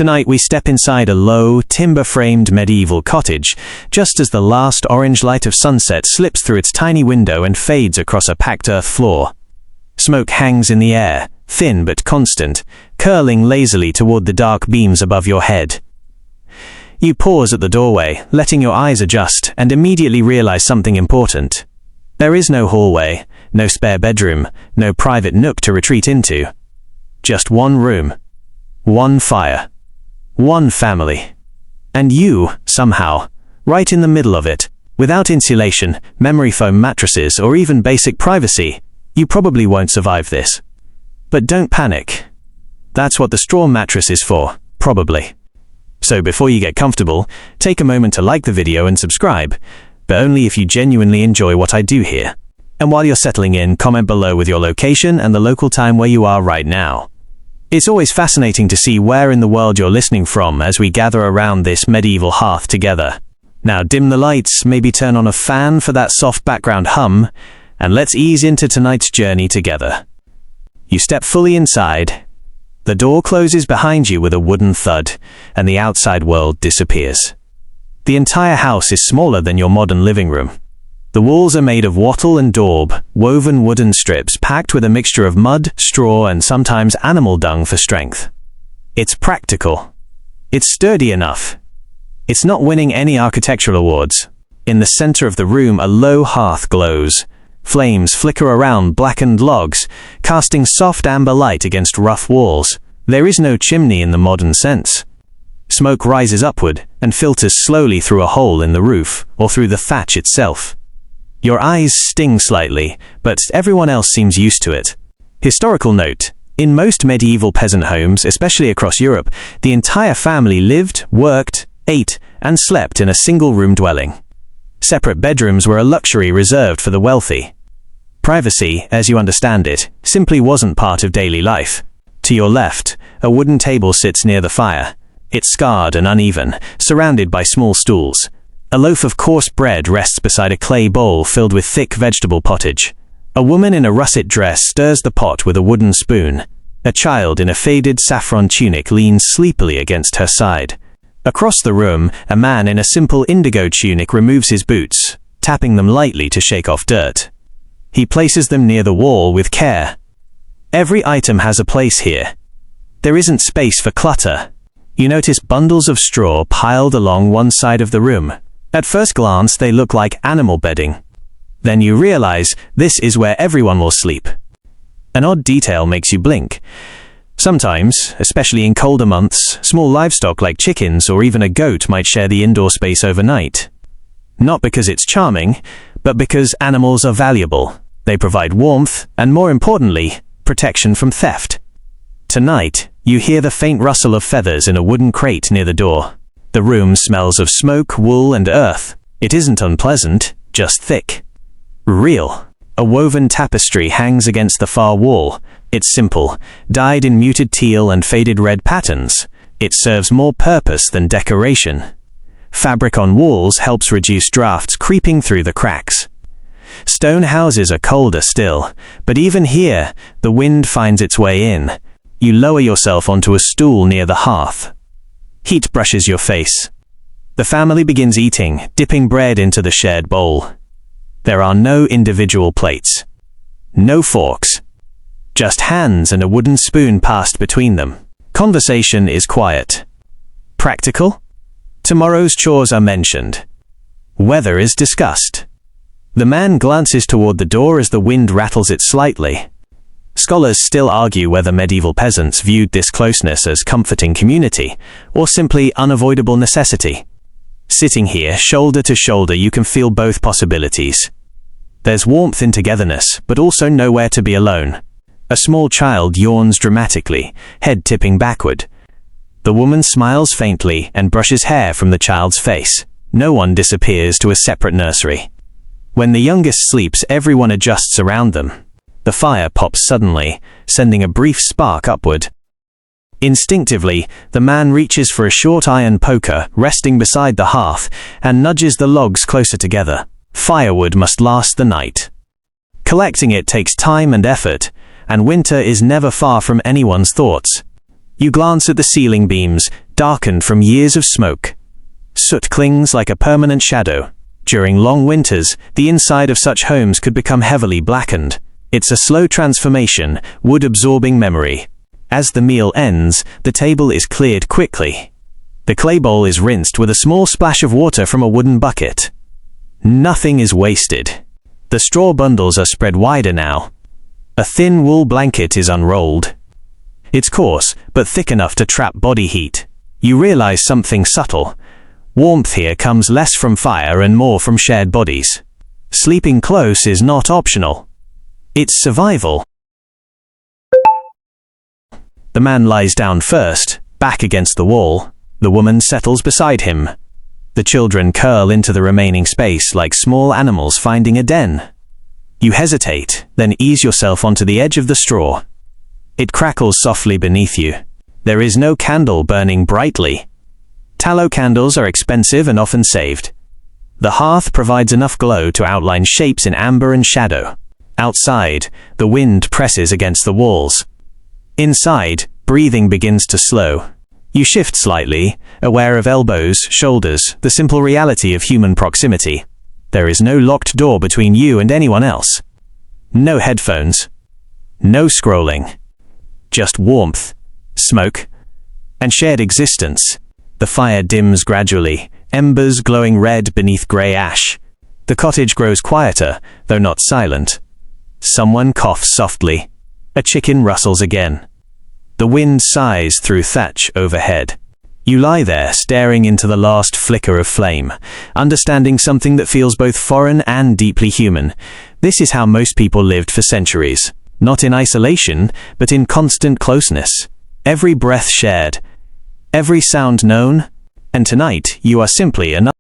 Tonight we step inside a low, timber-framed medieval cottage, just as the last orange light of sunset slips through its tiny window and fades across a packed earth floor. Smoke hangs in the air, thin but constant, curling lazily toward the dark beams above your head. You pause at the doorway, letting your eyes adjust, and immediately realize something important. There is no hallway, no spare bedroom, no private nook to retreat into. Just one room, one fire, one family. And you, somehow, right in the middle of it, without insulation, memory foam mattresses, or even basic privacy. You probably won't survive this. But don't panic. That's what the straw mattress is for, probably. So before you get comfortable, take a moment to like the video and subscribe, but only if you genuinely enjoy what I do here. And while you're settling in, comment below with your location and the local time where you are right now. It's always fascinating to see where in the world you're listening from as we gather around this medieval hearth together. Now dim the lights, maybe turn on a fan for that soft background hum, and let's ease into tonight's journey together. You step fully inside. The door closes behind you with a wooden thud, and the outside world disappears. The entire house is smaller than your modern living room. The walls are made of wattle and daub, woven wooden strips packed with a mixture of mud, straw, and sometimes animal dung for strength. It's practical. It's sturdy enough. It's not winning any architectural awards. In the center of the room, a low hearth glows. Flames flicker around blackened logs, casting soft amber light against rough walls. There is no chimney in the modern sense. Smoke rises upward and filters slowly through a hole in the roof or through the thatch itself. Your eyes sting slightly, but everyone else seems used to it. Historical note: in most medieval peasant homes, especially across Europe, the entire family lived, worked, ate, and slept in a single-room dwelling. Separate bedrooms were a luxury reserved for the wealthy. Privacy, as you understand it, simply wasn't part of daily life. To your left, a wooden table sits near the fire. It's scarred and uneven, surrounded by small stools. A loaf of coarse bread rests beside a clay bowl filled with thick vegetable pottage. A woman in a russet dress stirs the pot with a wooden spoon. A child in a faded saffron tunic leans sleepily against her side. Across the room, a man in a simple indigo tunic removes his boots, tapping them lightly to shake off dirt. He places them near the wall with care. Every item has a place here. There isn't space for clutter. You notice bundles of straw piled along one side of the room. At first glance, they look like animal bedding. Then you realize this is where everyone will sleep. An odd detail makes you blink. Sometimes, especially in colder months, small livestock like chickens or even a goat might share the indoor space overnight. Not because it's charming, but because animals are valuable. They provide warmth and, more importantly, protection from theft. Tonight, you hear the faint rustle of feathers in a wooden crate near the door. The room smells of smoke, wool, and earth. It isn't unpleasant, just thick. Real. A woven tapestry hangs against the far wall. It's simple, dyed in muted teal and faded red patterns. It serves more purpose than decoration. Fabric on walls helps reduce drafts creeping through the cracks. Stone houses are colder still, but even here, the wind finds its way in. You lower yourself onto a stool near the hearth. Heat brushes your face. The family begins eating, dipping bread into the shared bowl. There are no individual plates. No forks. Just hands and a wooden spoon passed between them. Conversation is quiet. Practical? Tomorrow's chores are mentioned. Weather is discussed. The man glances toward the door as the wind rattles it slightly. Scholars still argue whether medieval peasants viewed this closeness as comforting community, or simply unavoidable necessity. Sitting here, shoulder to shoulder, you can feel both possibilities. There's warmth in togetherness, but also nowhere to be alone. A small child yawns dramatically, head tipping backward. The woman smiles faintly and brushes hair from the child's face. No one disappears to a separate nursery. When the youngest sleeps, everyone adjusts around them. The fire pops suddenly, sending a brief spark upward. Instinctively, the man reaches for a short iron poker resting beside the hearth and nudges the logs closer together. Firewood must last the night. Collecting it takes time and effort, and winter is never far from anyone's thoughts. You glance at the ceiling beams, darkened from years of smoke. Soot clings like a permanent shadow. During long winters, the inside of such homes could become heavily blackened. It's a slow transformation, wood-absorbing memory. As the meal ends, the table is cleared quickly. The clay bowl is rinsed with a small splash of water from a wooden bucket. Nothing is wasted. The straw bundles are spread wider now. A thin wool blanket is unrolled. It's coarse, but thick enough to trap body heat. You realize something subtle. Warmth here comes less from fire and more from shared bodies. Sleeping close is not optional. It's survival. The man lies down first, back against the wall. The woman settles beside him. The children curl into the remaining space like small animals finding a den. You hesitate, then ease yourself onto the edge of the straw. It crackles softly beneath you. There is no candle burning brightly. Tallow candles are expensive and often saved. The hearth provides enough glow to outline shapes in amber and shadow. Outside, the wind presses against the walls. Inside, breathing begins to slow. You shift slightly, aware of elbows, shoulders, the simple reality of human proximity. There is no locked door between you and anyone else. No headphones. No scrolling. Just warmth, smoke, and shared existence. The fire dims gradually, embers glowing red beneath grey ash. The cottage grows quieter, though not silent. Someone coughs softly. A chicken rustles again. The wind sighs through thatch overhead. You lie there, staring into the last flicker of flame, understanding something that feels both foreign and deeply human. This is how most people lived for centuries. Not in isolation, but in constant closeness. Every breath shared. Every sound known. And tonight, you are simply another.